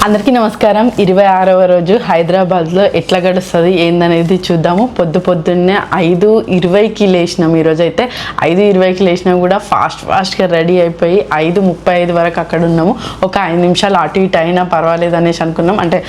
అందరికీ నమస్కారం. 26వ రోజు హైదరాబాద్లో ఎట్లా గడుస్తుంది ఏందనేది చూద్దాము. పొద్దున్నే 5:20కి లేచినాం. ఈరోజు అయితే 5:20కి లేచినా కూడా ఫాస్ట్గా రెడీ అయిపోయి 5:35 వరకు అక్కడ ఉన్నాము. ఒక 5 నిమిషాలు అటు ఇటు అయినా పర్వాలేదు అనేసి అనుకున్నాం. అంటే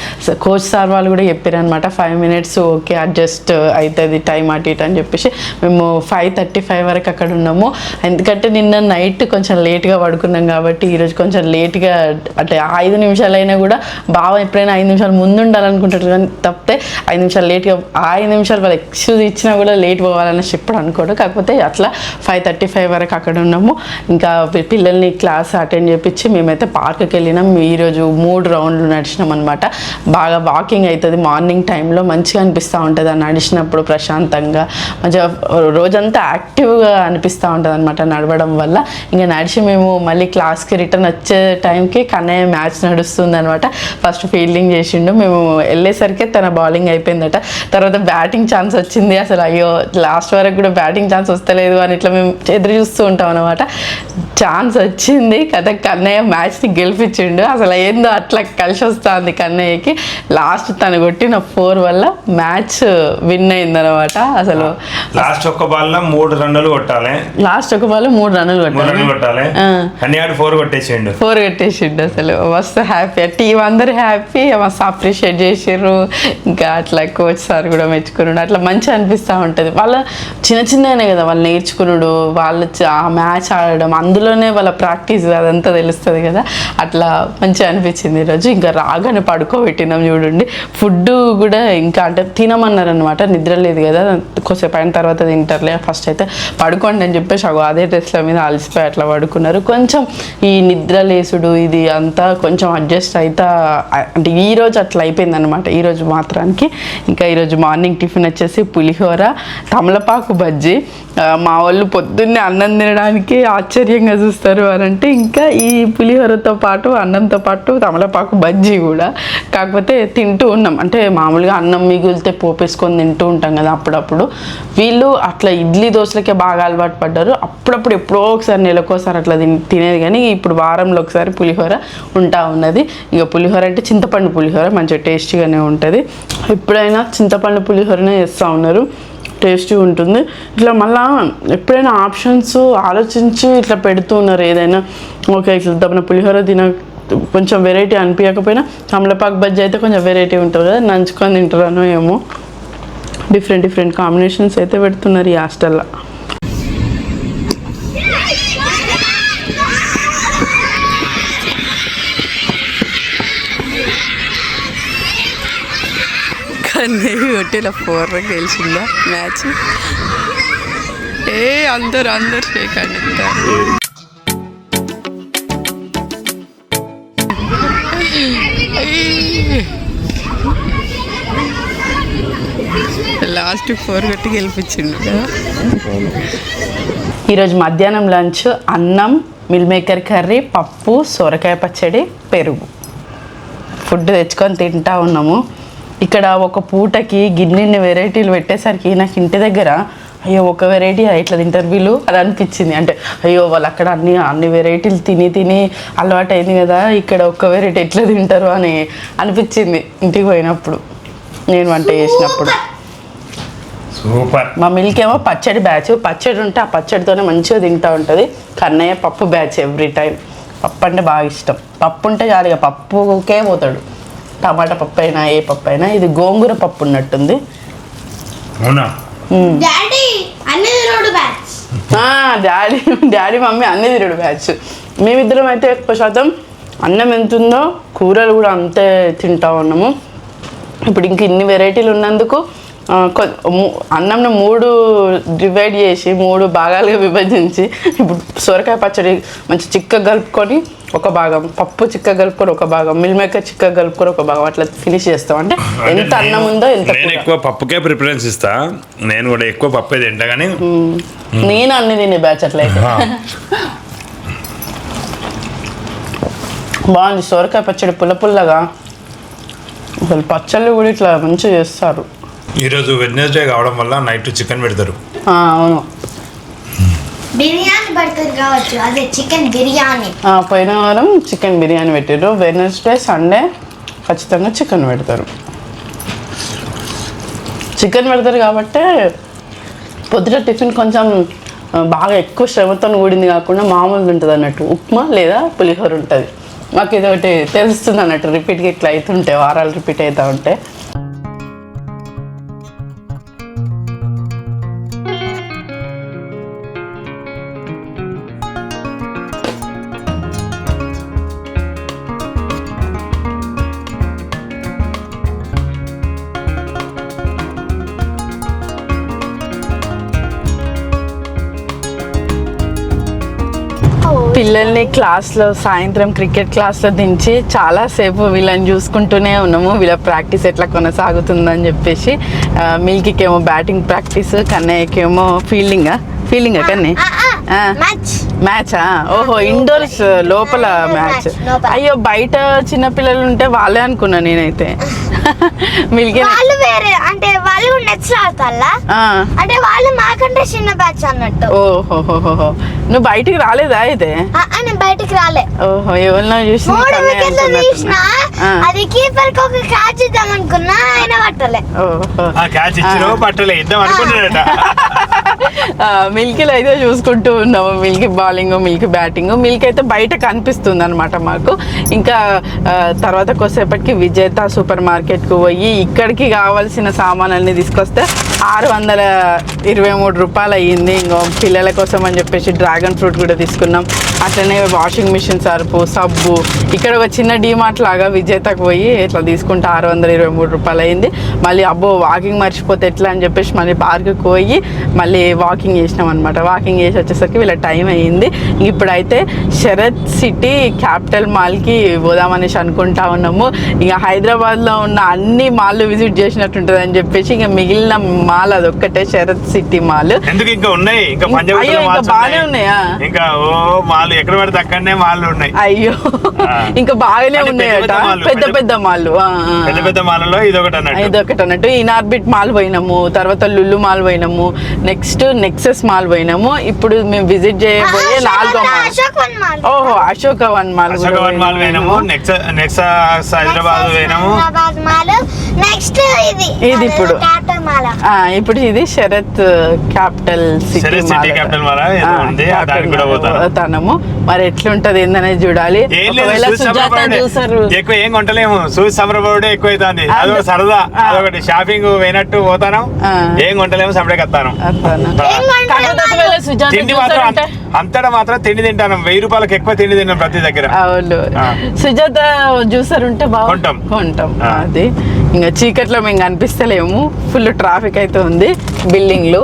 కోచ్ సార్ వాళ్ళు కూడా చెప్పారు అనమాట, 5 minutes ఓకే అడ్జస్ట్ అవుతుంది టైం అటు ఇటు అని చెప్పేసి మేము 5:35 వరకు అక్కడ ఉన్నాము. ఎందుకంటే నిన్న నైట్ కొంచెం లేట్గా పడుకున్నాం కాబట్టి ఈరోజు కొంచెం లేట్గా, అంటే 5 నిమిషాలైనా కూడా బావ ఎప్పుడైనా 5 నిమిషాలు ముందు ఉండాలనుకుంటాడు, కానీ తప్పితే 5 నిమిషాలు లేట్గా, 5 నిమిషాలు వాళ్ళు ఎక్స్క్యూజ్ ఇచ్చినా కూడా లేట్ పోవాలని ఎప్పుడు అనుకోడు. కాకపోతే అట్లా 5:35 వరకు అక్కడ ఉన్నాము. ఇంకా పిల్లల్ని క్లాస్ అటెండ్ చేయించి మేమైతే పార్క్కి వెళ్ళినాం. ఈరోజు 3 రౌండ్లు నడిచినాం అనమాట. బాగా వాకింగ్ అవుతుంది మార్నింగ్ టైంలో, మంచిగా అనిపిస్తూ ఉంటుంది ఆ నడిచినప్పుడు, ప్రశాంతంగా మంచిగా రోజంతా యాక్టివ్గా అనిపిస్తూ ఉంటుంది అనమాట నడవడం వల్ల. ఇంకా నడిచి మేము మళ్ళీ క్లాస్కి రిటర్న్ వచ్చే టైంకి కన్నయ్య మ్యాచ్ నడుస్తుంది అనమాట. ఫస్ట్ ఫీల్డింగ్ చేసిండు, మేము వెళ్ళేసరికి తన బౌలింగ్ అయిపోయిందట. తర్వాత బ్యాటింగ్ ఛాన్స్ వచ్చింది. అసలు అయ్యో లాస్ట్ వరకు కూడా బ్యాటింగ్ ఛాన్స్ వస్తలేదు అని ఇట్లా మేము ఎదురు చూస్తూ ఉంటాం అనమాట. ఛాన్స్ వచ్చింది కదా, కన్నయ్య మ్యాచ్ని గెలిపించిండు. అసలు ఏందో అట్లా కలిసి వస్తుంది కన్నయ్యకి. లాస్ట్ తను కొట్టిన 4 వల్ల మ్యాచ్ విన్ అయింది అనమాట. అసలు లాస్ట్ ఒక్క బాల్ లో 3 రన్నులు కొట్టాలి. లాస్ట్ ఒక బాల్ 3 రన్నులు కొట్టాలి. 4 కొట్టేసిండు. అసలు మస్తు హ్యాపీ, టీం అందరు హ్యాపీ, మస్తు అప్రిషియేట్ చేసారు. ఇంకా అట్లా కోచ్ సార్ కూడా మెచ్చుకున్నాడు. అట్లా మంచిగా అనిపిస్తూ ఉంటుంది. వాళ్ళ చిన్ననే కదా వాళ్ళు నేర్చుకున్నాడు, వాళ్ళు ఆ మ్యాచ్ ఆడడం, అందులోనే వాళ్ళ ప్రాక్టీస్ అదంతా తెలుస్తుంది కదా. అట్లా మంచిగా అనిపించింది ఈరోజు. ఇంకా రాగానే పడుకోబెట్టినాం చూడండి. ఫుడ్ కూడా ఇంకా అంటే తినమన్నారు అనమాట, నిద్ర లేదు కదా, కొద్దిసేపు అయిన తర్వాత తింటారులే, ఫస్ట్ అయితే పడుకోండి అని చెప్పేసి అదే డ్రెస్ల మీద అలసిపోయి అట్లా పడుకున్నారు. కొంచెం ఈ నిద్ర లేసుడు ఇది అంతా కొంచెం అడ్జస్ట్ అవుతా, అంటే ఈరోజు అట్లా అయిపోయింది అనమాట ఈరోజు మాత్రానికి. ఇంకా ఈరోజు మార్నింగ్ టిఫిన్ వచ్చేసి పులిహోర, తమలపాకు బజ్జీ. మా వాళ్ళు పొద్దున్నే అన్నం తినడానికి ఆశ్చర్యంగా చూస్తారు అని అంటే, ఇంకా ఈ పులిహోరతో పాటు అన్నంతో పాటు తమలపాకు బజ్జీ కూడా. కాకపోతే తింటూ ఉన్నాం, అంటే మామూలుగా అన్నం మిగిలితే పోపేసుకొని తింటూ ఉంటాం కదా అప్పుడప్పుడు. వీళ్ళు అట్లా ఇడ్లీ దోశలకే బాగా అలవాటు పడ్డారు. అప్పుడప్పుడు ఎప్పుడో ఒకసారి నెలకోసారి అట్లా తినేది, కానీ ఇప్పుడు వారంలో ఒకసారి పులిహోర ఉంటా ఉన్నది. ఇక పులిహోర అంటే చింతపండు పులిహోర, మంచిగా టేస్టీగానే ఉంటుంది. ఎప్పుడైనా చింతపండు పులిహోరనే చేస్తూ ఉన్నారు, టేస్టీగా ఉంటుంది. ఇట్లా మళ్ళా ఎప్పుడైనా ఆప్షన్స్ ఆలోచించి ఇట్లా పెడుతూ ఉన్నారు. ఏదైనా ఓకే ఇట్లా తప్పన పులిహోర కొంచెం వెరైటీ అనిపించకపోయినా తమలపాకు బజ్జీ అయితే కొంచెం వెరైటీ ఉంటుంది కదా, నంచుకొని తింటారనో ఏమో. డిఫరెంట్ కాంబినేషన్స్ అయితే పెడుతున్నారు ఈ హాస్టల్లో. కన్నయ్య కొట్టిన 4 గెలిచిందా మ్యాచ్. అందరు షేక్ అంటారు. లాస్ట్ 4 కొట్టి గెలిపించిండు. ఈరోజు మధ్యాహ్నం లంచ్ అన్నం, మిల్ మేకర్ కర్రీ, పప్పు, సొరకాయ పచ్చడి, పెరుగు. ఫుడ్ తెచ్చుకొని తింటా ఉన్నాము. ఇక్కడ ఒక పూటకి గిన్నెన్ని వెరైటీలు పెట్టేసరికి నాకు ఇంటి దగ్గర అయ్యో ఒక వెరైటీ ఇట్లా తింటారు వీళ్ళు అని అనిపించింది. అంటే అయ్యో వాళ్ళు అక్కడ అన్ని వెరైటీలు తిని అలవాటు అయింది కదా, ఇక్కడ ఒక్క వెరైటీ ఎట్లా తింటారు అని అనిపించింది ఇంటికి పోయినప్పుడు, నేను వంట చేసినప్పుడు. సూపర్. మా మిల్కేమో పచ్చడి బ్యాచ్, పచ్చడి ఉంటే ఆ పచ్చడితోనే మంచిగా తింటూ ఉంటుంది. కన్నయ్య పప్పు బ్యాచ్, ఎవ్రీ టైం పప్పు అంటే బాగా ఇష్టం. పప్పు ఉంటే చాలు, ఇక పప్పుకే పోతాడు. టమాటా పప్పు అయినా ఏ పప్పు అయినా. ఇది గోంగూర పప్పు ఉన్నట్టుంది. డాడీ మమ్మీ అన్ని తిరుడు బ్యాచ్. మేమిద్దరం అయితే ఎక్కువ శాతం అన్నం ఎంత ఉందో కూరలు కూడా అంతే తింటా ఉన్నాము. ఇప్పుడు ఇంక ఇన్ని వెరైటీలు ఉన్నందుకు అన్నంను 3 డివైడ్ చేసి 3 భాగాలుగా విభజించి ఇప్పుడు సొరకాయ పచ్చడి మంచి చిక్కగా కలుపుకొని ఒక భాగం, పప్పు చిక్కగా కలుపుకొని ఒక భాగం, మిల్ మేకర్ చిక్కగా కలుపుకొని ఒక భాగం, అట్లా ఫినిష్ చేస్తాం. అంటే ఎంత అన్నం ఉందో ఎంత. నేను ఎక్కువ పప్పుకే ప్రిఫరెన్స్ ఇస్తా, నేను కూడా ఎక్కువ పప్పే తింటా, కానీ నేను అన్ని తినే బ్యాచ్ అట్లయితే. బాగుంది సొరకాయ పచ్చడి, పుల్లగా. అసలు పచ్చళ్ళు కూడా ఇట్లా మంచిగా చేస్తారు. ఈరోజు వెడ్నెస్డే కావడం వల్ల నైట్ చికెన్ పెడతారు. అవును, బిర్యానీ బర్గర్ కావచ్చు, అదే చికెన్ బిర్యానీ. పోయిన వారం చికెన్ బిర్యానీ పెట్టారు. వెడ్నెస్డే, సండే ఖచ్చితంగా చికెన్ పెడతారు. చికెన్ పెడతారు కాబట్టి పొద్దుట టిఫిన్ కొంచెం బాగా ఎక్కువ శ్రమతో కూడింది కాకుండా మామూలుగా ఉంటుంది అన్నట్టు. ఉప్మా లేదా పులిహోర ఉంటుంది. మాకు ఇది ఒకటి తెలుస్తుంది అన్నట్టు, రిపీట్గా ఇట్లా అవుతుంటే వారాలు రిపీట్ అవుతూ ఉంటే. పిల్లల్ని క్లాస్లో సాయంత్రం క్రికెట్ క్లాస్లో దించి చాలాసేపు వీళ్ళని చూసుకుంటూనే ఉన్నాము. వీళ్ళ ప్రాక్టీస్ ఎట్లా కొనసాగుతుందని చెప్పేసి. మిల్కీకేమో బ్యాటింగ్ ప్రాక్టీస్, కన్నయ్యకేమో ఫీల్డింగా కన్నీ మ్యాచా? ఓహో, ఇండోర్స్ లోపల మ్యాచ్. అయ్యో, బయట చిన్నపిల్లలు ఉంటే వాళ్ళే అనుకున్నా నేనైతే. మిల్కీ అంటే వాళ్ళు నెక్స్ట్ ఆడతారా? అంటే వాళ్ళు మాకంటే చిన్న బ్యాచ్ అన్నట్టు. ఓహోహోహో, నువ్వు బయటికి రాలేదా అయితే? నేను బయటికి రాలే. ఓహో, ఎవరినో చూసినా అది కీపర్ కి ఒక క్యాచ్ ఇద్దాం అనుకున్నా, ఆయన పట్టలే. క్యాచ్ ఇచ్చినో పట్టలే ఇద్దాం అనుకున్నాడట. మిల్కీలో అయితే చూసుకుంటూ ఉన్నాము. Milky bowling, Milky batting. Milky అయితే బయట కనిపిస్తుంది అనమాట మాకు. ఇంకా తర్వాత కొద్దిసేపటికి విజేత సూపర్ మార్కెట్కు పోయి ఇక్కడికి కావాల్సిన సామాన్లన్నీ తీసుకొస్తే 623 రూపాయలు అయ్యింది. ఇంకో పిల్లల కోసం అని చెప్పేసి డ్రాగన్ ఫ్రూట్ కూడా తీసుకున్నాం. అట్లనే వాషింగ్ మిషన్ సర్పు, సబ్బు. ఇక్కడ ఒక చిన్న డీమార్ట్ లాగా విజేతకు పోయి ఇట్లా తీసుకుంటే 623 రూపాయలు అయింది. మళ్ళీ అబ్బో వాకింగ్ మర్చిపోతే ఎట్లా అని చెప్పేసి మళ్ళీ పార్క్కి పోయి మళ్ళీ వాకింగ్ చేసినాం అనమాట. వాకింగ్ చేసి వచ్చేసరికి వీళ్ళ టైం అయ్యింది. ఇప్పుడైతే శరత్ సిటీ క్యాపిటల్ మాల్కి పోదామనేసి అనుకుంటా ఉన్నాము. ఇక హైదరాబాద్లో ఉన్న అన్ని మాల్లు విజిట్ చేసినట్టుంటుంది అని చెప్పేసి ఇక మిగిలిన మాల్ అదొక్కటే శరత్ సిటీ మాల్. ఎందుకు ఇంకా ఉన్నాయి, ఇంకా బాగానే ఉన్నాయా? ఇంకా ఓ మాల్ ఎక్కడ పడితే అక్కడనే మాల్లు ఉన్నాయి. అయ్యో, ఇంకా బాగానే ఉన్నాయట పెద్ద పెద్ద మాల్లు. పెద్ద పెద్ద మాల్లో ఇదొకటి అన్నట్టు. ఇన్ఆర్బిట్ మాల్ పోయినాము, తర్వాత లుల్లు మాల్ పోయినాము, నెక్స్ట్ నెక్సెస్ మాల్ పోయినాము. ఇప్పుడు మేము విజిట్ చేయబోయే 4వ మాల్. ఓహో, అశోకవన్ మాల్ పోయినాము. నెక్సెస్ హైదరాబాద్ పోయినాము. నెక్స్ట్ ఇది ఇప్పుడు ఇది శరత్ క్యాపిటల్ సిటీ పోతాము. మరి ఎట్లుంటది ఏందనేది చూడాలి. ఎక్కువ ఏం కొంటలేము, చూసి సంబరపడే ఎక్కువ అవుతుంది. అదొక సరదా, అదొకటి షాపింగ్ పోయినట్టు పోతాను. ఏం కొంటలేము, సపరేట్ వస్తాను. తిండి మాత్రం అంతటా మాత్రం తిండి తింటాను. 1000 రూపాయలకి ఎక్కువ తిండి తిన్నాం ప్రతి దగ్గర. అవును, సుజాత జ్యూసర్ ఉంటే కొంటాం. అది ఇంకా చీకట్లో మేము కనిపిస్తలేము, ఫుల్ ట్రాఫిక్ అయితే ఉంది బిల్డింగ్ లో.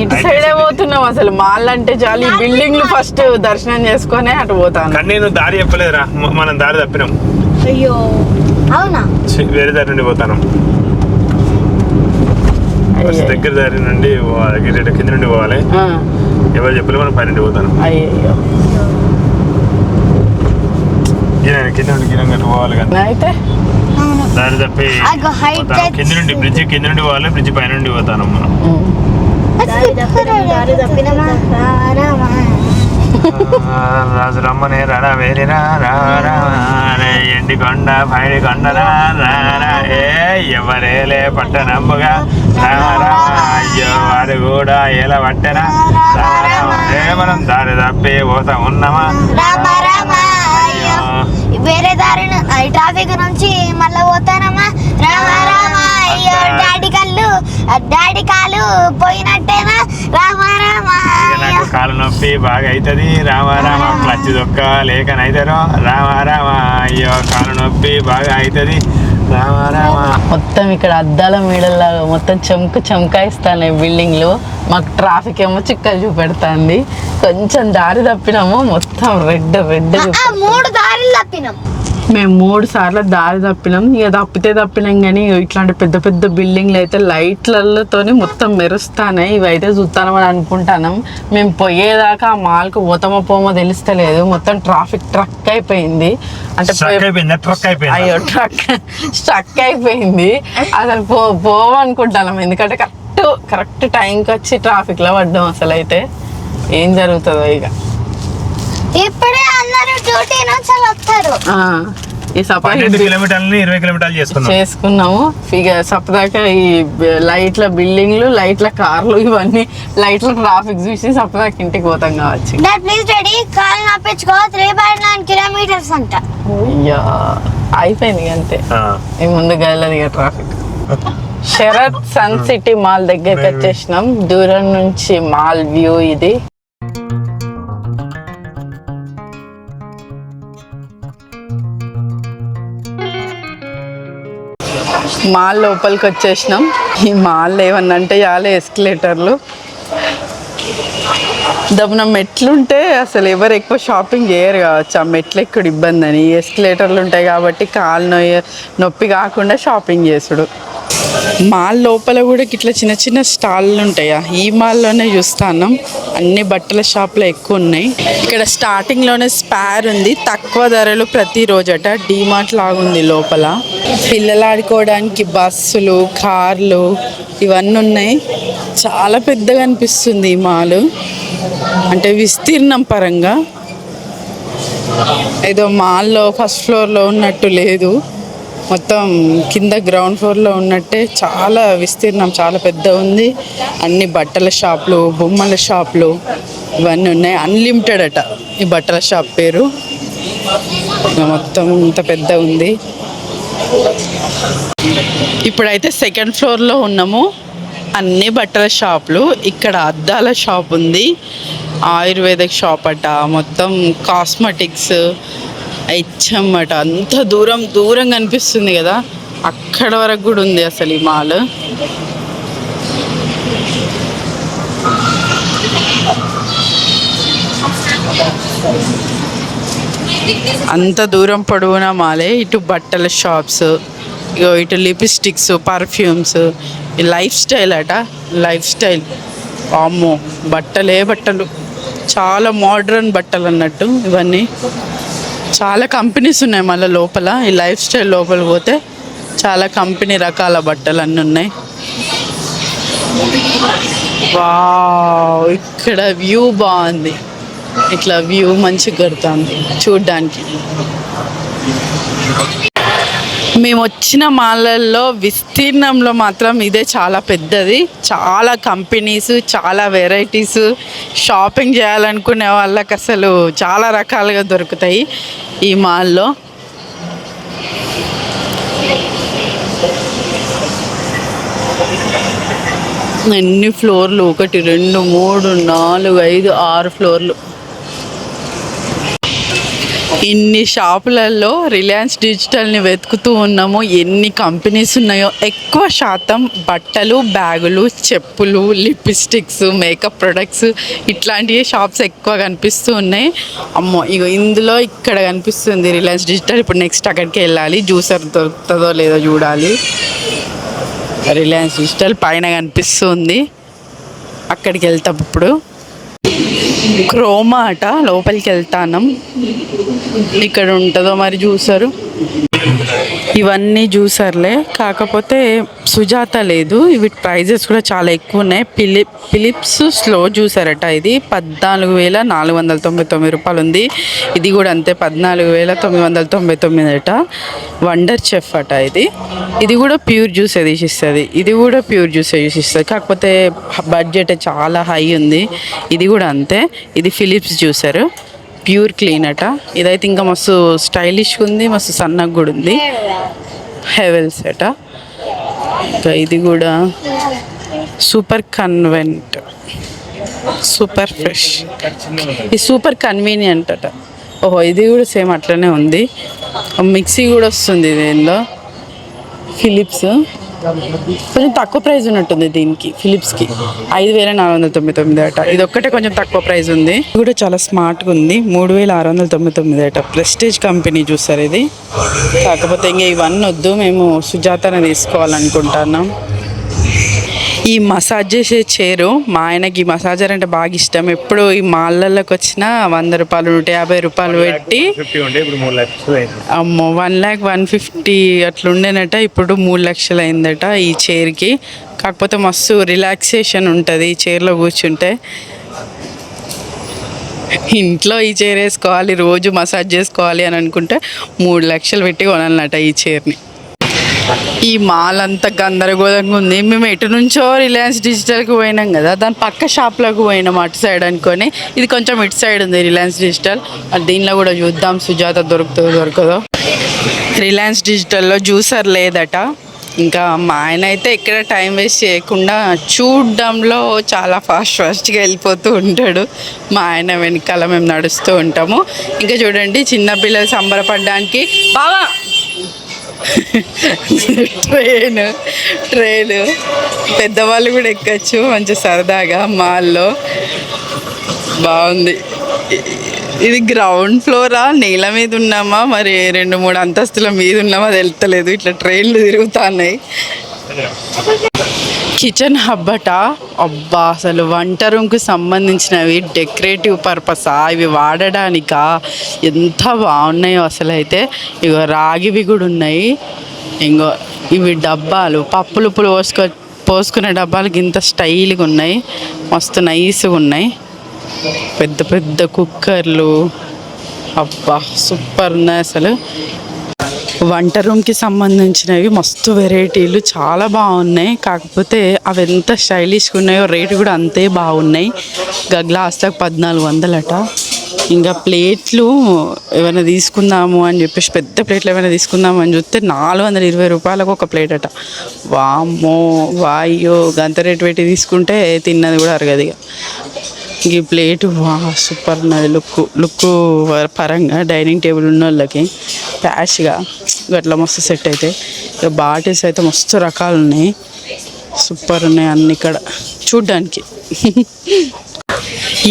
ఇటు సైడే పోతున్నాం. అసలు మాల్ అంటే చాలు, ఈ బిల్డింగ్లు ఫస్ట్ దర్శనం చేసుకొని అటు పోతాను. కానీ నేను దారి చెప్పలేదురా, మనం దారి తప్పినాం. అయ్యో అవునా, వేరే దారి నుండి పోతాను. దగ్గర దారి నుండి కింద నుండి పోవాలి. ఎవరు చెప్పలే, మనం పై నుండి పోతాను. అయ్యో, కింద నుండి గిరంగట్టు పోవాలి కానీ అయితే దారి తప్పి కింద నుండి పోవాలి. బ్రిడ్జి పై నుండి పోతాను మనం. రాజు రమ్మనే రా వేరే ఎండి కొండ పైడి కొండరా ఎవరేలే పట్టనమ్ముగా అయ్యో వారు కూడా ఎలా పట్టరా మనం దారి తప్పి పోతా ఉన్నామా. వేరే దారి ట్రాఫిక్ నుంచి మళ్ళా పోతానమ్మా. రామా రామా, అయ్యో డాడీ కాలు పోయినట్టేనా. రామా రామా, నాకు కాలు నొప్పి బాగా అవుతుంది. రామా రామా, క్లచ్ దొక్క లేకనైతారు. రామా రామా, అయ్యో కాలు నొప్పి బాగా అవుతుంది. రామా రామా. మొత్తం ఇక్కడ అద్దాల మీడల్లాగా మొత్తం చమకాయిస్తాను బిల్డింగ్ లో. మాకు ట్రాఫిక్ ఏమో చిక్కలు చూపెడుతుంది. కొంచెం దారి తప్పినాము, మొత్తం రెడ్ 3 దారులు తప్పినాం. మేము 3 సార్లు దారి తప్పినాం. ఇక తప్పినాం కానీ ఇట్లాంటి పెద్ద పెద్ద బిల్డింగ్లు అయితే లైట్లతోని మొత్తం మెరుస్తాయి. ఇవైతే చూస్తామని అనుకుంటున్నాం. మేము పోయేదాకా ఆ మాల్కు పోతామో తెలుస్తలేదు. మొత్తం ట్రక్ అయిపోయింది. అంటే అయ్యో స్ట్రక్ అయిపోయింది. అసలు పోవనుకుంటున్నాం, ఎందుకంటే కరెక్ట్ టైంకి వచ్చి ట్రాఫిక్లో పడ్డాం. అసలు అయితే ఏం జరుగుతుందో ఇక. ఇప్పుడే డ్యూటీ నుంచి వస్తారు. ఈ సపదాక 12 కిలోమీటర్లని 20 కిలోమీటర్లు చేసుకున్నాము. ఇక సపదాక ఈ లైట్ల బిల్డింగ్లు, లైట్ల కార్లు, ఇవన్నీ లైట్ల ట్రాఫిక్ చూసి సపదాక ఇంటికి పోతాం కావచ్చు. ప్లీజ్ డాడీ కాల్ నప్పించుకో 3.9 కిలోమీటర్స్ అంట. అయ్యా అయిపోయింది అంతే. ఈ ముందు గల్లది ఇక traffic. Sarath sun city mall దగ్గరికి వచ్చేసినాం. దూరం నుంచి మాల్ వ్యూ ఇది. మాల్ లోపలికి వచ్చేసినాం. ఈ మాల్ ఏమన్నా అంటే చాలా ఎస్కలేటర్లు, దమ్మున మెట్లుంటే అసలు ఎవరు ఎక్కువ షాపింగ్ చేయరు కావచ్చు. ఆ మెట్లు ఎక్కడ ఇబ్బంది అని, ఎస్కలేటర్లు ఉంటాయి కాబట్టి కాలు నొప్పి కాకుండా షాపింగ్ చేసుడు. మాల్ లోపల కూడా ఇట్లా చిన్న చిన్న స్టాళ్ళు ఉంటాయా, ఈ మాల్లోనే చూస్తాను. అన్ని బట్టల షాపులు ఎక్కువ ఉన్నాయి. ఇక్కడ స్టార్టింగ్లోనే స్పేర్ ఉంది, తక్కువ ధరలు ప్రతిరోజట. డీమార్ట్ లాగుంది లోపల. పిల్లలు ఆడుకోవడానికి బస్సులు, కార్లు ఇవన్నీ ఉన్నాయి. చాలా పెద్దగా అనిపిస్తుంది ఈ మాల్, అంటే విస్తీర్ణం పరంగా. ఏదో మాల్లో ఫస్ట్ ఫ్లోర్లో ఉన్నట్టు లేదు, మొత్తం కింద గ్రౌండ్ ఫ్లోర్లో ఉన్నట్టే. చాలా విస్తీర్ణం, చాలా పెద్ద ఉంది. అన్ని బట్టల షాపులు, బొమ్మల షాపులు ఇవన్నీ ఉన్నాయి. అన్లిమిటెడ్ అట ఈ బట్టల షాప్ పేరు. మొత్తం ఇంత పెద్ద ఉంది. ఇప్పుడైతే సెకండ్ ఫ్లోర్లో ఉన్నాము. అన్ని బట్టల షాపులు. ఇక్కడ అద్దాల షాప్ ఉంది, ఆయుర్వేదిక్ షాప్ అట, మొత్తం కాస్మెటిక్స్, హెచ్ఎం అట. అంత దూరం కనిపిస్తుంది కదా, అక్కడ వరకు కూడా ఉంది అసలు ఈ మాల్. అంత దూరం పొడవునా మాలే. ఇటు బట్టల షాప్స్, ఇటు లిప్స్టిక్స్, పర్ఫ్యూమ్స్, లైఫ్ స్టైల్ అట. లైఫ్ స్టైల్ అమ్మో, బట్టలే బట్టలు, చాలా మోడ్రన్ బట్టలు అన్నట్టు ఇవన్నీ. చాలా కంపెనీస్ ఉన్నాయి మళ్ళీ లోపల. ఈ లైఫ్ స్టైల్ లోపల పోతే చాలా కంపెనీ రకాల బట్టలు అన్నీ ఉన్నాయి. వావ్, ఇక్కడ వ్యూ బాగుంది. ఇట్లా వ్యూ మంచిగా కడుతుంది చూడ్డానికి. మేము వచ్చిన మాలల్లో విస్తీర్ణంలో మాత్రం ఇదే చాలా పెద్దది. చాలా కంపెనీస్, చాలా వెరైటీస్. షాపింగ్ చేయాలనుకునే వాళ్ళకి అసలు చాలా రకాలుగా దొరుకుతాయి ఈ మాల్లో. ఎన్ని ఫ్లోర్లు, 1 2 3 4 5 6 ఫ్లోర్లు. ఇన్ని షాపులలో రిలయన్స్ డిజిటల్ని వెతుకుతూ ఉన్నాము. ఎన్ని కంపెనీస్ ఉన్నాయో. ఎక్కువ శాతం బట్టలు, బ్యాగులు, చెప్పులు, లిప్స్టిక్స్, మేకప్ ప్రొడక్ట్స్ ఇట్లాంటివి షాప్స్ ఎక్కువ కనిపిస్తూ ఉన్నాయి. అమ్మో, ఇగో ఇందులో ఇక్కడ కనిపిస్తుంది రిలయన్స్ డిజిటల్. ఇప్పుడు నెక్స్ట్ అక్కడికి వెళ్ళాలి, జ్యూసర్ దొరుకుతుందో లేదో చూడాలి. రిలయన్స్ డిజిటల్ పైన కనిపిస్తుంది, అక్కడికి వెళ్తాం ఇప్పుడు. క్రోమా అట, లోపలికి వెళ్తాను. ఇక్కడ ఉంటుందో మరి జ్యూసరు. ఇవన్నీ జ్యూసర్లే, కాకపోతే సుజాత లేదు. వీటి ప్రైజెస్ కూడా చాలా ఎక్కువ ఉన్నాయి. ఫిలిప్స్ స్లో జ్యూసర్ అట. ఇది 14,499 రూపాయలు ఉంది. ఇది కూడా అంతే, 14,999 అట. వండర్ చెఫ్ అట ఇది కూడా ప్యూర్ జ్యూస్ తీసిస్తుంది. ఇది కూడా ప్యూర్ జ్యూస్ తీసిస్తుంది, కాకపోతే బడ్జెట్ చాలా హై ఉంది. ఇది కూడా అంతే. ఇది ఫిలిప్స్ జ్యూసర్, ప్యూర్ క్లీన్ అట. ఇదైతే ఇంకా మస్తు స్టైలిష్గా ఉంది, మస్తు సన్నగా కూడా ఉంది. హెవెల్స్ అట. ఇంకా ఇది కూడా సూపర్ కన్వెంట్, సూపర్ ఫ్రెష్, ఇది సూపర్ కన్వీనియంట్ అట. ఓహో, ఇది కూడా సేమ్ అట్లనే ఉంది. మిక్సీ కూడా వస్తుంది దీనిలో. ఫిలిప్స్ కొంచెం తక్కువ ప్రైస్ ఉన్నట్టుంది దీనికి. ఫిలిప్స్కి 5,499 అట. ఇది ఒక్కటే కొంచెం తక్కువ ప్రైస్ ఉంది. ఇది కూడా చాలా స్మార్ట్గా ఉంది, 3,699 అట. ప్రెస్టేజ్ కంపెనీ చూసారు ఇది. కాకపోతే ఇంకా ఇవన్నీ వద్దు, మేము సుజాతనే తీసుకోవాలనుకుంటున్నాం. ఈ మసాజ్ చేసే చైరు, మా ఆయనకి మసాజర్ అంటే బాగా ఇష్టం. ఎప్పుడు ఈ మాల్లోకి వచ్చినా 100 రూపాయలు, 150 రూపాయలు పెట్టి, అమ్మో 1,50,000 అట్లా ఉండేనట. ఇప్పుడు 3 లక్షలు అయిందట ఈ చైర్కి. కాకపోతే మస్తు రిలాక్సేషన్ ఉంటుంది ఈ చైర్లో కూర్చుంటే. ఇంట్లో ఈ చైర్ వేసుకోవాలి, రోజు మసాజ్ చేసుకోవాలి అని అనుకుంటే 3 లక్షలు పెట్టి కొనాలన్నట ఈ చైర్ని. ఈ మాల్ అంతా గందరగోళంగా ఉంది. మేము ఎటు నుంచో రిలయన్స్ డిజిటల్కి పోయినాం కదా, దాని పక్క షాప్లోకి పోయినాం అటు సైడ్ అనుకొని. ఇది కొంచెం ఇటు సైడ్ ఉంది రిలయన్స్ డిజిటల్. దీనిలో కూడా చూద్దాం సుజాత దొరుకుతుందో దొరకదో. రిలయన్స్ డిజిటల్లో జ్యూసర్ లేదట. ఇంకా మా ఆయన అయితే ఇక్కడ టైం వేస్ట్ చేయకుండా చూడడంలో చాలా ఫాస్ట్గా వెళ్ళిపోతూ ఉంటాడు. మా ఆయన వెనకాల మేము నడుస్తూ ఉంటాము. ఇంకా చూడండి చిన్నపిల్లలు సంబరపడడానికి బావా ట్రైన్ పెద్దవాళ్ళు కూడా ఎక్కచ్చు మంచి సరదాగా మాల్లో. బాగుంది. ఇది గ్రౌండ్ ఫ్లోరా, నేల మీద ఉన్నామా మరి 2-3 అంతస్తుల మీద ఉన్నామా తెలుస్తలేదు. ఇట్లా ట్రైన్లు తిరుగుతున్నాయి. కిచెన్ హబ్ అట. అబ్బా అసలు వంట రూమ్కి సంబంధించినవి డెకరేటివ్ పర్పసా, ఇవి వాడడానికా, ఎంత బాగున్నాయో అసలు. అయితే ఇగో రాగివి కూడా ఉన్నాయి. ఇంకో ఇవి డబ్బాలు, పప్పులు పోసుకునే డబ్బాలకి ఇంత స్టైల్గా ఉన్నాయి, మస్తు నైస్గా ఉన్నాయి. పెద్ద పెద్ద కుక్కర్లు, అబ్బా సూపర్ ఉన్నాయి అసలు. వంట రూమ్కి సంబంధించినవి మస్తు వెరైటీలు చాలా బాగున్నాయి. కాకపోతే అవి ఎంత స్టైలిష్గా ఉన్నాయో రేటు కూడా అంతే బాగున్నాయి. ఇంకా గ్లాస్లకు 1400 అట. ఇంకా ప్లేట్లు ఏమైనా తీసుకుందాము అని చెప్పేసి, పెద్ద ప్లేట్లు ఏమైనా తీసుకుందాము అని చూస్తే 420 రూపాయలకు ఒక ప్లేట్ అట. వామ్మో వాయ్యో, గంత రేటు పెట్టి తీసుకుంటే తిన్నది కూడా అరగదు. ఇక ఈ ప్లేటు వా సూపర్ ఉన్నది. లుక్ పరంగా డైనింగ్ టేబుల్ ఉన్న వాళ్ళకి ప్యాష్గా అట్లా మస్తు సెట్ అయితే. ఇక బాటిల్స్ అయితే మస్తు రకాలు ఉన్నాయి, సూపర్ ఉన్నాయి అన్ని ఇక్కడ చూడ్డానికి.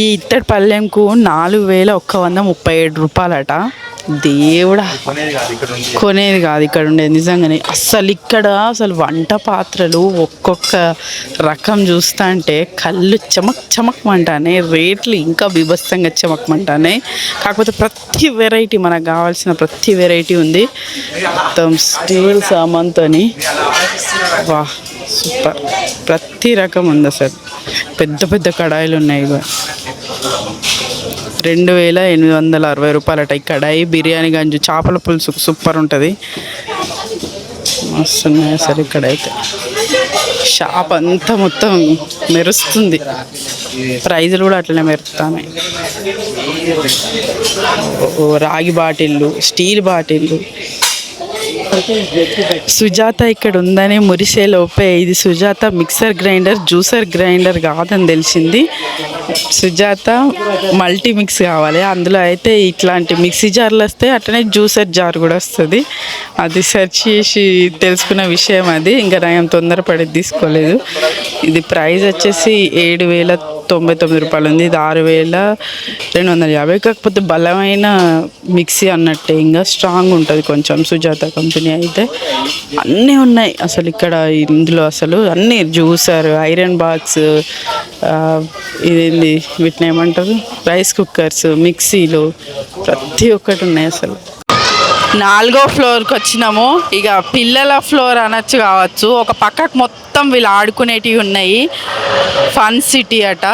ఈ ఇత్తడి పళ్ళెంకు 4137 రూపాయలట. దేవుడా, కొనేది కాదు ఇక్కడ ఉండేది నిజంగానే. అసలు వంట పాత్రలు ఒక్కొక్క రకం చూస్తా అంటే కళ్ళు చమక్మంటానే, రేట్లు ఇంకా బీభత్సంగా చమక్మంటానే. కాకపోతే ప్రతి వెరైటీ, మనకు కావాల్సిన ప్రతి వెరైటీ ఉంది. మొత్తం స్టీల్ సామాన్తోని వా సూపర్, ప్రతి రకం ఉంది అసలు. పెద్ద పెద్ద కడాయిలు ఉన్నాయి. 2860 రూపాయలట ఈ కడాయి. బిర్యానీ గంజు, చేపల పులుసు సూపర్ ఉంటుంది, మస్తు ఉన్నాయి అసలు. ఇక్కడైతే షాప్ అంతా మొత్తం మెరుస్తుంది, ప్రైజులు కూడా అట్లనే మెరుస్తున్నాయి. రాగి బాటిళ్ళు, స్టీల్ బాటిళ్ళు. సుజాత ఇక్కడ ఉందని మురిసే లోపే ఇది Sujatha mixer grinder, juicer grinder కాదని తెలిసింది. సుజాత మల్టీ మిక్స్ కావాలి, అందులో అయితే ఇట్లాంటి మిక్సీ జార్లు వస్తాయి, అట్లనే జ్యూసర్ జార్ కూడా వస్తుంది. అది సెర్చ్ చేసి తెలుసుకున్న విషయం అది. ఇంకా నేను తొందరపడి తీసుకోలేదు. ఇది ప్రైస్ వచ్చేసి 7099 రూపాయలు ఉంది. ఇది 6250. కాకపోతే బలమైన మిక్సీ అన్నట్టే, ఇంకా స్ట్రాంగ్ ఉంటుంది కొంచెం సుజాత కంపెనీ అయితే. అన్నీ ఉన్నాయి అసలు ఇక్కడ ఇందులో. అసలు అన్నీ జ్యూసర్, ఐరన్ బాక్స్, ఇదేంది వీటిని ఏమంటారు, రైస్ కుక్కర్స్, మిక్సీలు, ప్రతి ఒక్కటి ఉన్నాయి అసలు. 4వ ఫ్లోర్కి వచ్చినాము. ఇక పిల్లల ఫ్లోర్ అనొచ్చు కావచ్చు. ఒక పక్కకు మొత్తం వీళ్ళు ఆడుకునేటివి ఉన్నాయి. ఫన్ సిటీ అట.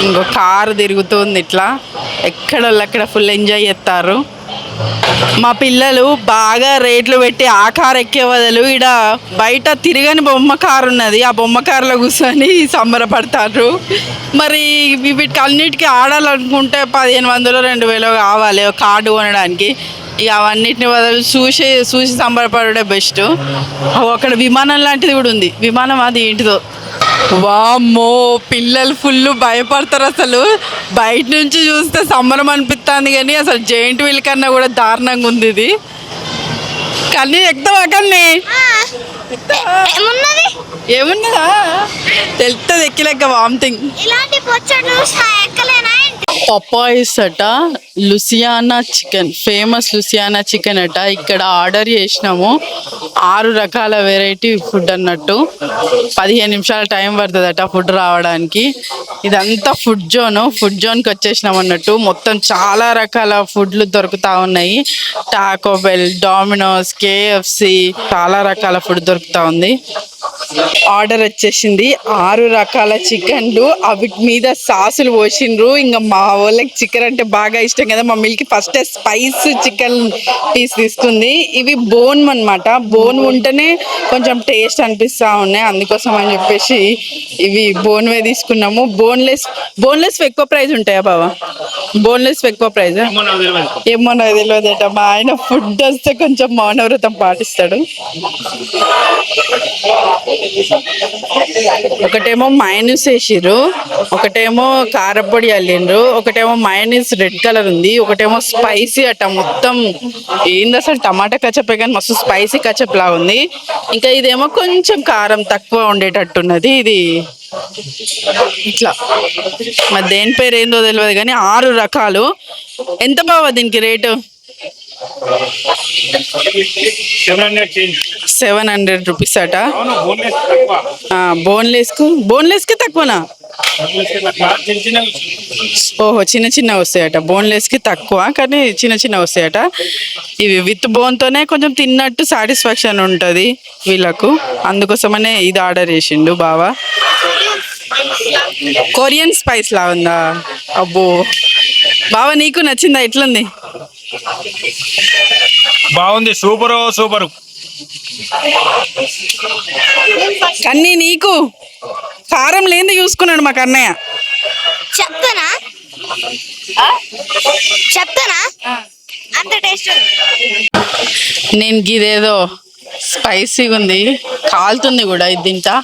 ఇంకో కారు తిరుగుతుంది ఇట్లా, ఎక్కడోళ్ళక్కడ ఫుల్ ఎంజాయ్ చేస్తారు. మా పిల్లలు బాగా రేట్లు పెట్టి ఆ కారు ఎక్కే బదులు ఈడ బయట తిరగని బొమ్మ కారు ఉన్నది, ఆ బొమ్మ కారులో కూర్చొని సంబరపడతారు. మరి వీటికి అన్నిటికీ ఆడాలనుకుంటే 1500-2000 కావాలి కార్డు కొనడానికి. ఇక అవన్నిటిని బదులు చూసి సంబరపడడే బెస్ట్. అక్కడ విమానం లాంటిది కూడా ఉంది. విమానం అది ఏంటిదో, వామ్మో పిల్లలు ఫుల్ భయపడతారు అసలు. బయట నుంచి చూస్తే సంబరం అనిపిస్తుంది కానీ అసలు జైంట్ వీల్ కన్నా కూడా దారుణంగా ఉంది ఇది. కానీ ఎక్కువ కన్నీ ఏమున్నదా తెలుస్తుంది, ఎక్కిలెక్క వామిటింగ్. పపాయిస్ అట, లుసియానా చికెన్, ఫేమస్ లుసియానా చికెన్ అట. ఇక్కడ ఆర్డర్ చేసినాము 6 రకాల వెరైటీ ఫుడ్ అన్నట్టు. 15 నిమిషాల టైం పడుతుందట ఫుడ్ రావడానికి. ఇదంతా ఫుడ్ జోన్కి వచ్చేసినాం అన్నట్టు. మొత్తం చాలా రకాల ఫుడ్లు దొరుకుతూ ఉన్నాయి. టాకో బెల్, డామినోస్, KFC, చాలా రకాల ఫుడ్ దొరుకుతూ ఉంది. ఆర్డర్ వచ్చేసింది 6 రకాల చికెన్లు, అవి మీద సాసులు పోసిండ్రు. ఇంకా మా వాళ్ళకి చికెన్ అంటే బాగా ఇష్టం కదా, మమ్మీకి ఫస్ట్ స్పైస్ చికెన్ పీస్ తీసుకుంది. ఇవి బోన్ అన్నమాట, బోన్ ఉంటేనే కొంచెం టేస్ట్ అనిపిస్తా ఉన్నాయి, అందుకోసం అని చెప్పేసి ఇవి బోన్వే తీసుకున్నాము. బోన్లెస్ ఎక్కువ ప్రైస్ ఉంటాయా బావా? బోన్లెస్ ఎక్కువ ప్రైజ్ ఏమో నాకు తెలియదట. మా ఆయన ఫుడ్ వస్తే కొంచెం మౌనవ్రతం పాటిస్తాడు. ఒకటేమో మైనస్ వేసిర్రు, ఒకటేమో కారపొడి అల్లిండ్రు, ఒకటేమో మైనస్ రెడ్ కలర్ ఉంది, ఒకటేమో స్పైసీ అట. మొత్తం ఏంది అసలు టమాటా కచపే కానీ మస్తు స్పైసీ కచప్ లా ఉంది. ఇంకా ఇదేమో కొంచెం కారం తక్కువ ఉండేటట్టున్నది. ఇది ఇట్లా మరి దేని పేరు ఏందో తెలియదు కానీ 6 రకాలు. ఎంత బావా దీనికి రేటు? 700 రూపీస్ అట. బోన్లెస్ కి తక్కువనా? ఓహో, చిన్న చిన్న వస్తాయట. బోన్లెస్ కి తక్కువ కానీ చిన్న చిన్న వస్తాయట. ఇవి విత్ బోన్ తోనే కొంచెం తిన్నట్టు సాటిస్ఫాక్షన్ ఉంటది వీళ్ళకు, అందుకోసమనే ఇది ఆర్డర్ చేసిండు బావా. కొరియన్ స్పైస్ లా ఉందా? అబ్బో బావా, నీకు నచ్చిందా? ఎట్లుంది? బాగుంది, సూపర్. కన్నీ నీకు కారం లేని చూసుకున్నాడు మా కన్నయ్య. చెప్తానా అంత టేస్ట్ నేను గిదేదో స్పైసీగా ఉంది, కాలుతుంది కూడా ఇది తింటా.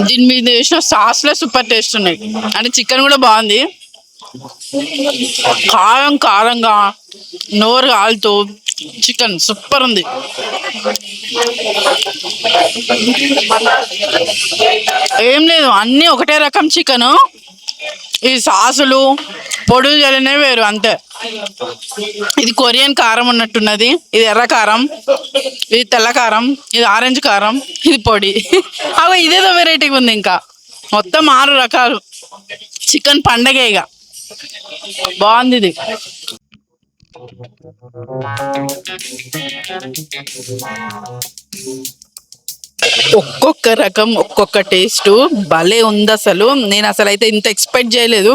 దీని మీద వేసిన సాస్లో సూపర్ టేస్ట్ ఉన్నాయి. అంటే చికెన్ కూడా బాగుంది, కారంగా నోరు కాలుతూ చికెన్ సూపర్ ఉంది. ఏం లేదు, అన్నీ ఒకటే రకం చికెను. ఈ సాసులు పొడులు జల్లినవి వేరు అంతే. ఇది కొరియన్ కారం ఉన్నట్టున్నది, ఇది ఎర్ర కారం, ఇది తెల్ల కారం, ఇది ఆరెంజ్ కారం, ఇది పొడి. అవి ఇదేదో వెరైటీగా ఉంది. ఇంకా మొత్తం 6 రకాలు చికెన్ పండగే ఇక. బాగుంది ఇది. ఒక్కొక్క రకం ఒక్కొక్క టేస్ట్ భలే ఉంది అసలు. నేను అసలు అయితే ఇంత ఎక్స్పెక్ట్ చేయలేదు.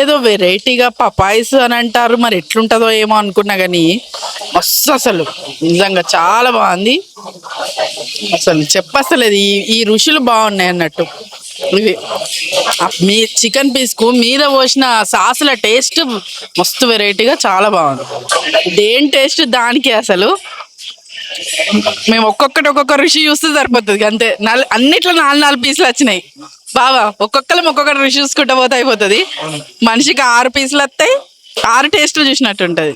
ఏదో వెరైటీగా పపాయిస్ అని అంటారు, మరి ఎట్లుంటుందో ఏమో అనుకున్నా కానీ మస్తు అసలు నిజంగా చాలా బాగుంది. అసలు చెప్పలేదు, ఈ రుచులు బాగున్నాయి అన్నట్టు. ఇవి మీ చికెన్ పీస్కు మీద పోసిన సాసుల టేస్ట్ మస్తు వెరైటీగా చాలా బాగుంది. దేని టేస్ట్ దానికి అసలు. మేము ఒక్కొక్క రుచి చూస్తే సరిపోతుంది అంతే. అన్నిట్లో 4 పీసులు వచ్చినాయి బావా. ఒక్కొక్కరు రుచి చూసుకుంటా పోతే అయిపోతుంది. మనిషికి 6 పీసులు వస్తాయి, 6 టేస్ట్లు చూసినట్టు ఉంటుంది.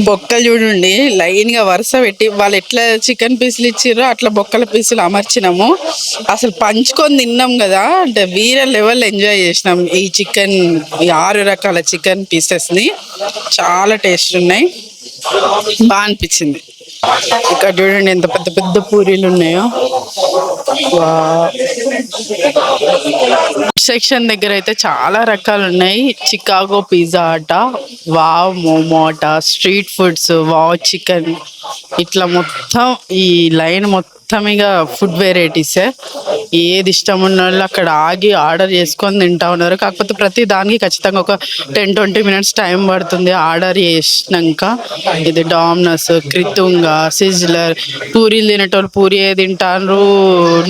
బొక్కలు చూడండి, లైన్ గా వరుస పెట్టి వాళ్ళు ఎట్లా చికెన్ పీసులు ఇచ్చిర్రో అట్లా బొక్కల పీసులు అమర్చినాము. అసలు పంచుకొని తిన్నాం కదా, అంటే వీర లెవెల్ ఎంజాయ్ చేసినాం ఈ చికెన్. ఈ 6 రకాల చికెన్ పీసెస్ ని చాలా టేస్ట్ ఉన్నాయి, బాగా అనిపించింది. ఇక్కడ చూడండి ఎంత పెద్ద పెద్ద పూరీలు ఉన్నాయో. సెక్షన్ దగ్గర అయితే చాలా రకాలు ఉన్నాయి. చికాగో పిజ్జా అట, వావ్ మోమో అట, స్ట్రీట్ ఫుడ్స్, వావ్ చికెన్, ఇట్లా మొత్తం ఈ లైన్ మొత్తం ఇక ఫుడ్ వెరైటీసే. ఏది ఇష్టం ఉన్న వాళ్ళు అక్కడ ఆగి ఆర్డర్ చేసుకొని తింటా ఉన్నారు. కాకపోతే ప్రతి దానికి ఖచ్చితంగా ఒక 10-20 మినిట్స్ టైం పడుతుంది ఆర్డర్ చేసినాక. ఇది డామినోస్, క్రితుంగా, సిజ్లర్. పూరీలు తినేటోళ్ళు పూరీ తింటారు,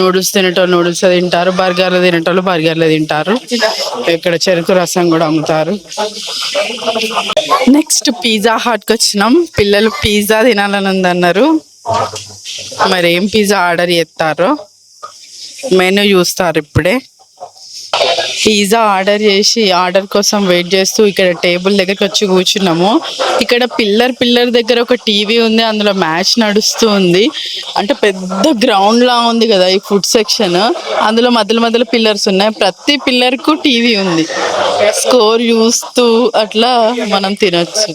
నూడిల్స్ తినేటోళ్ళు నూడిల్స్ తింటారు, బర్గర్లు తినేటోళ్ళు బర్గర్లు తింటారు. ఇక్కడ చెరుకు రసం కూడా అమ్ముతారు. నెక్స్ట్ పిజ్జా హట్కి వచ్చినాం. పిల్లలు పిజ్జా తినాలని ఉందన్నారు, మరి ఏం పిజ్జా ఆర్డర్ చేస్తారో మెనూ చూస్తారు ఇప్పుడే. పిజ్జా ఆర్డర్ చేసి ఆర్డర్ కోసం వెయిట్ చేస్తూ ఇక్కడ టేబుల్ దగ్గరికి వచ్చి కూర్చున్నాము. ఇక్కడ పిల్లర్ దగ్గర ఒక టీవీ ఉంది, అందులో మ్యాచ్ నడుస్తూ ఉంది. అంటే పెద్ద గ్రౌండ్ లా ఉంది కదా ఈ ఫుడ్ సెక్షన్, అందులో మధ్యలో పిల్లర్స్ ఉన్నాయి. ప్రతి పిల్లర్ కు టీవీ ఉంది, స్కోర్ చూస్తూ అట్లా మనం తినొచ్చు.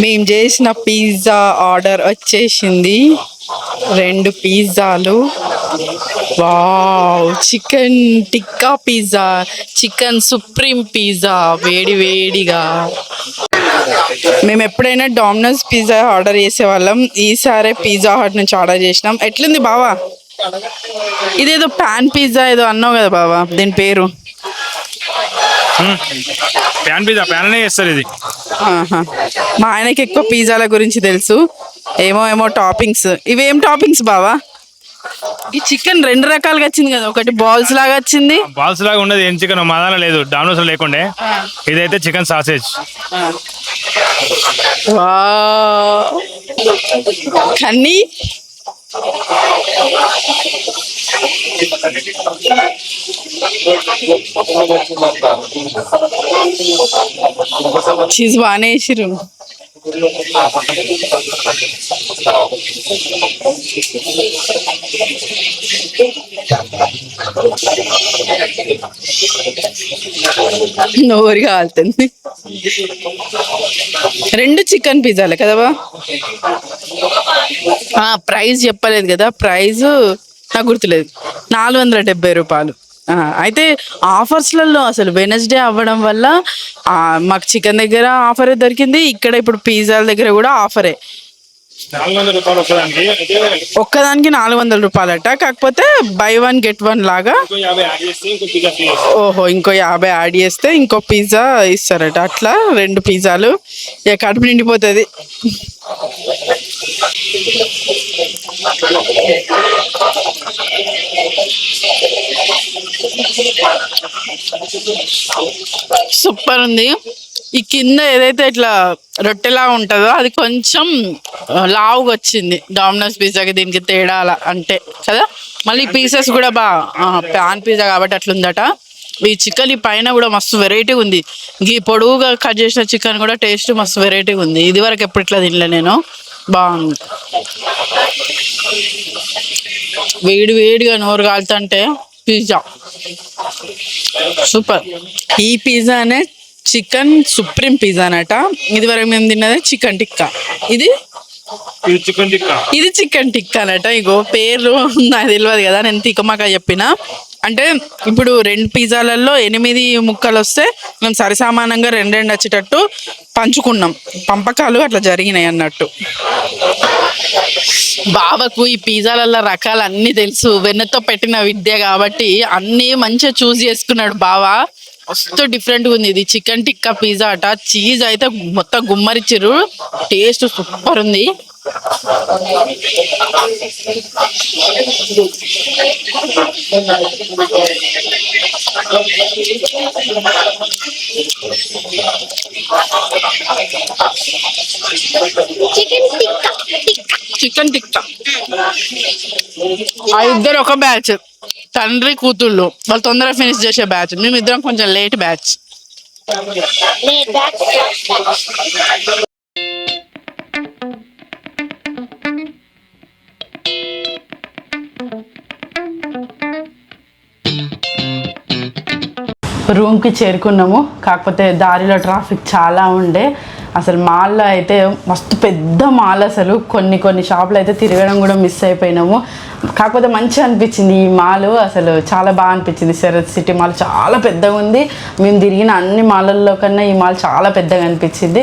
మేము చేసిన పిజ్జా ఆర్డర్ వచ్చేసింది. 2 పిజ్జాలు, wow, chicken tikka pizza, chicken supreme pizza వేడి వేడిగా. మేము ఎప్పుడైనా డామినోస్ పిజ్జా ఆర్డర్ చేసేవాళ్ళం, ఈసారి పిజ్జా హట్ నుంచి ఆర్డర్ చేసినాం. ఎట్లుంది బావా? ఇదేదో ప్యాన్ పిజ్జా ఏదో అన్నావు కదా బావా, దీని పేరు? ప్యాన్ పిజ్జా, ప్యాన్ చేస్తారు ఇది. ఆహా. మా ఆయనకి ఎక్కువ పిజ్జాల గురించి తెలుసు. ఏమో టాపింగ్స్. ఇవేం టాపింగ్స్ బావా? ఈ చికెన్ 2 రకాలుగా వచ్చింది కదా, ఒకటి బాల్స్ లాగా వచ్చింది. బాల్స్ లాగా ఉండదు, ఏం చికెన్ మదాన లేదు, డామినోస్ లేకుండే. ఇదైతే చికెన్ సాసేజ్. కన్నీ చీజ్ బాగానే వేసిర్రు. నోరు కాలుతుంది. 2 చికెన్ పిజ్జాలే కదా బా? ప్రైస్ చెప్పలేదు కదా, ప్రైస్ నాకు గుర్తులేదు. 470 రూపాయలు. అయితే ఆఫర్స్లలో అసలు వెనస్డే అవ్వడం వల్ల మాకు చికెన్ దగ్గర ఆఫరే దొరికింది, ఇక్కడ ఇప్పుడు పిజ్జాల దగ్గర కూడా ఆఫరే. 400 రూపాయలు ఒక్కదానికి 400 రూపాయలట. కాకపోతే బై 1 గెట్ 1 లాగా. ఓహో, ఇంకో 50 యాడ్ చేస్తే ఇంకో పిజ్జా ఇస్తారట. అట్లా 2 పిజ్జాలు ఇక కడుపు నిండిపోతుంది. సూపర్ ఉంది. ఈ కింద ఏదైతే ఇట్లా రొట్టెలా ఉంటుందో అది కొంచెం లావుగా వచ్చింది డామినోస్ పిజ్జాకి దీనికి తేడా అలా అంటే కదా. మళ్ళీ పీసెస్ కూడా ప్యాన్ పిజ్జా కాబట్టి అట్లుందట. ఈ చికెన్ ఈ పైన కూడా మస్తు వెరైటీగా ఉంది. ఈ పొడువుగా కట్ చేసిన చికెన్ కూడా టేస్ట్ మస్తు వెరైటీగా ఉంది. ఇది వరకు ఎప్పుడు ఇట్లా తినలే నేను. బాగుంది. వేడి వేడిగా నోరు కాలుతుంటే పిజ్జా సూపర్. ఈ పిజ్జానే చికెన్ సుప్రీం పిజ్జా అనట. ఇది వరకు మేము తిన్నది చికెన్ టిక్కా. ఇది చికెన్ టిక్కా అనట. ఇగో పేరు నాకు తెలియదు కదా, నేను తికమక చెప్పిన. అంటే ఇప్పుడు 2 పిజ్జాలలో 8 ముక్కలు వస్తే మేము సరిసమానంగా 2 వచ్చేటట్టు పంచుకున్నాం. పంపకాలు అట్లా జరిగినాయి అన్నట్టు. బావకు ఈ పిజ్జాలలో రకాలు అన్నీ తెలుసు, వెన్నతో పెట్టిన విద్య కాబట్టి అన్నీ మంచిగా చూస్ చేసుకున్నాడు బావ. మస్తు డిఫరెంట్గా ఉంది. ఇది చికెన్ టిక్కా పిజ్జా అట. చీజ్ అయితే మొత్తం గుమ్మరిచ్చిర్రు, టేస్ట్ సూపర్ ఉంది. చికెన్ టిక్కా ఆ ఇద్దరు ఒక బ్యాచ్, తండ్రి కూతుళ్ళు. వాళ్ళు తొందరగా ఫినిష్ చేసే బ్యాచ్. మేమిద్దరం కొంచెం లేట్ బ్యాచ్. రూమ్కి చేరుకున్నాము. కాకపోతే దారిలో ట్రాఫిక్ చాలా ఉండే. అసలు మాల్లో అయితే మస్తు పెద్ద మాల్, అసలు కొన్ని షాపులు అయితే తిరగడం కూడా మిస్ అయిపోయినాము. కాకపోతే మంచిగా అనిపించింది ఈ మాల్, అసలు చాలా బాగా అనిపించింది. శరత్ సిటీ మాల్ చాలా పెద్దగా ఉంది. మేము తిరిగిన అన్ని మాలల్లో కన్నా ఈ మాల్ చాలా పెద్దగా అనిపించింది.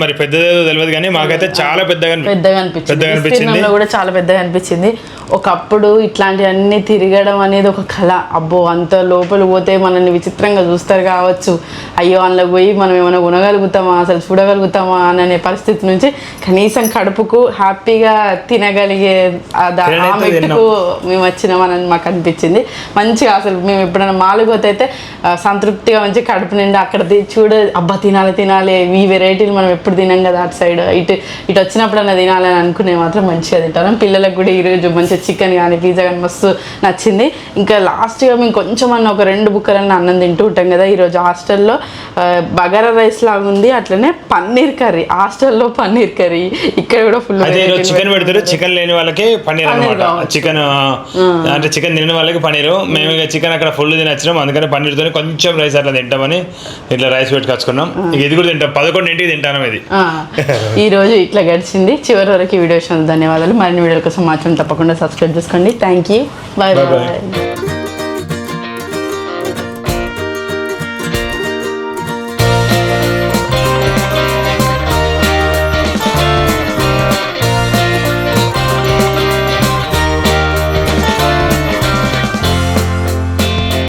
మరి పెద్దదో తెలియదు కానీ మాకైతే చాలా పెద్దగా అనిపించింది. విస్తీర్ణంలో కూడా చాలా పెద్దగా అనిపించింది. ఒకప్పుడు ఇట్లాంటివన్నీ తిరగడం అనేది ఒక కళ. అబ్బో, అంత లోపల పోతే మనల్ని విచిత్రంగా చూస్తారు కావచ్చు, అయ్యో అందులో పోయి మనం ఏమైనా కొనగలుగుతామా, అసలు చూడగలుగుతామా అనే పరిస్థితి నుంచి కనీసం కడుపుకు హ్యాపీగా తినగలిగే ఆ మెట్టుకు మేము వచ్చినామని మాకు అనిపించింది. మంచిగా అసలు మేము ఎప్పుడైనా మాలుగోతే అయితే సంతృప్తిగా మంచి కడుపు నిండా అక్కడ అబ్బా తినాలి ఈ వెరైటీలు మనం ఎప్పుడు తినాం కదా అటు సైడ్, ఇటు వచ్చినప్పుడన్నా తినాలని అనుకునే మాత్రం మంచిగా తింటాం. పిల్లలకు కూడా ఈరోజు మంచిగా చికెన్ కానీ పిజ్జా కానీ మస్తు నచ్చింది. ఇంకా లాస్ట్గా మేము కొంచెం అన్న ఒక 2 బుక్కలన్న అన్నం తింటూ ఉంటాం కదా. ఈరోజు హాస్టల్లో బగారా రైస్ లాగా ఉంది, అట్లనే పన్నీర్ కర్రీ. హాస్టల్లో పన్నీర్ కర్రీ, ఇక్కడ కూడా ఫుల్ చికెన్ పెడతారు. చికెన్ లేని వాళ్ళకి పన్నీర్ అనమాట. కావచ్చు. చికెన్ అంటే చికెన్ తినని వాళ్ళకి పన్నీరు. మేము ఇక చికెన్ అక్కడ ఫుల్ తినొచ్చినాం, అందుకని పన్నీర్తో కొంచెం రైస్ అట్లా తింటామని ఇట్లా రైస్ పెట్టుకొచ్చుకున్నాం. ఇక ఇది కూడా తింటాం, 11ంటికి తింటాను ఇది. ఈ రోజు ఇట్లా గడిచింది. చివరి వరకు ఈ వీడియో ధన్యవాదాలు. మరిన్ని వీడియోల కోసం మాత్రం తప్పకుండా సబ్స్క్రైబ్ చేసుకోండి. Thank you. Bye bye.